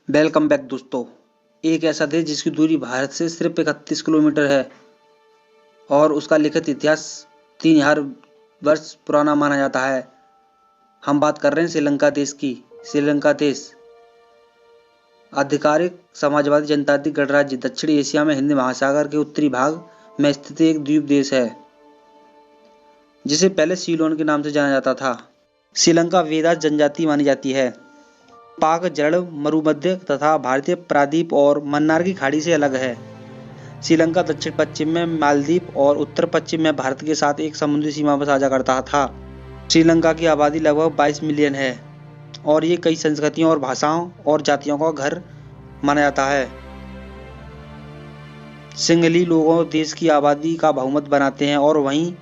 Welcome back दोस्तों। एक ऐसा देश जिसकी दूरी भारत से सिर्फ 31 किलोमीटर है और उसका लिखित इतिहास 3000 वर्ष पुराना माना जाता है। हम बात कर रहे हैं श्रीलंका देश की। श्रीलंका देश आधिकारिक समाजवादी जनतांत्रिक गणराज्य दक्षिण एशिया में हिंद महासागर के उत्तरी भाग में स्थित एक द्वीप देश है जिसे पहले सीलोन के नाम से जाना जाता था। श्रीलंका वेदास जनजाति मानी जाती है। पाक जड़ मरुमध्य तथा भारतीय प्रायद्वीप और मन्नार की खाड़ी से अलग है। श्रीलंका दक्षिण पश्चिम में मालदीव और उत्तर पश्चिम में भारत के साथ एक समुद्री सीमा पर साझा करता था। श्रीलंका की आबादी लगभग 22 मिलियन है और ये कई संस्कृतियों और भाषाओं और जातियों का घर माना जाता है। सिंहली लोगों देश की आबादी का बहुमत बनाते हैं और वहीं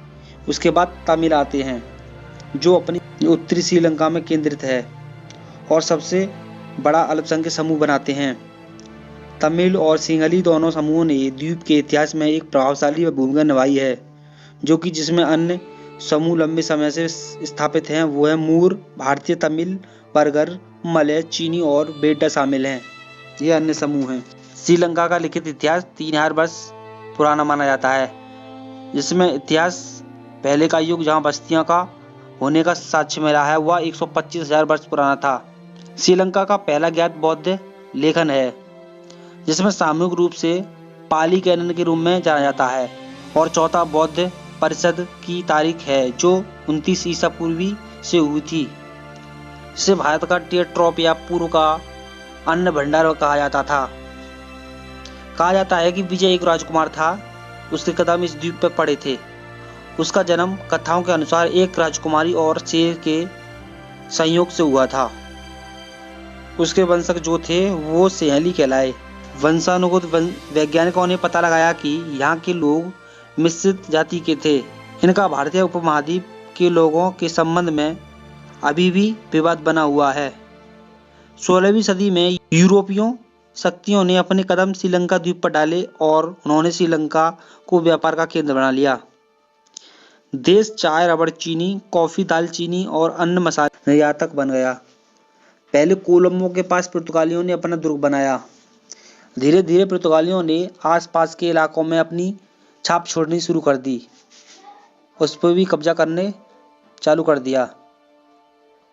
उसके बाद तमिल आते हैं जो अपनी उत्तरी श्रीलंका में केंद्रित है और सबसे बड़ा अल्पसंख्यक समूह बनाते हैं। तमिल और सिंहली दोनों समूहों ने द्वीप के इतिहास में एक प्रभावशाली भूमिका निभाई है, जो कि जिसमें अन्य समूह लंबे समय से स्थापित हैं वो है मूर, भारतीय तमिल, बर्गर, मलय, चीनी और बेटा शामिल हैं। ये अन्य समूह हैं। श्रीलंका का लिखित इतिहास 3000 वर्ष पुराना माना जाता है, जिसमें इतिहास पहले का युग जहाँ बस्तियों का होने का साक्ष्य मिला है वह 125,000 वर्ष पुराना था। श्रीलंका का पहला ज्ञात बौद्ध लेखन है जिसमें सामूहिक रूप से पाली कैनन के रूप में जाना जाता है और चौथा बौद्ध परिषद की तारीख है जो 29 ईसा पूर्वी से हुई थी। इसे भारत का टेट्रोप या पूर्व का अन्न भंडार कहा जाता था। कहा जाता है कि विजय एक राजकुमार था, उसके कदम इस द्वीप पर पड़े थे। उसका जन्म कथाओं के अनुसार एक राजकुमारी और शेर के संयोग से हुआ था। उसके वंशज जो थे वो सिंहली कहलाए। वंशानुगत वैज्ञानिकों ने पता लगाया कि यहाँ के लोग मिश्रित जाति के थे। इनका भारतीय उपमहाद्वीप के लोगों के संबंध में अभी भी विवाद बना हुआ है। 16वीं सदी में यूरोपीय शक्तियों ने अपने कदम श्रीलंका द्वीप पर डाले और उन्होंने श्रीलंका को व्यापार का केंद्र बना लिया। देश चाय, रबड़, चीनी, कॉफी, दालचीनी और अन्य मसाले निर्यातक बन गया। पहले कोलंबो के पास पुर्तगालियों ने अपना दुर्ग बनाया। धीरे धीरे पुर्तगालियों ने आसपास के इलाकों में अपनी छाप छोड़नी शुरू कर दी, उस पर भी कब्जा करने चालू कर दिया।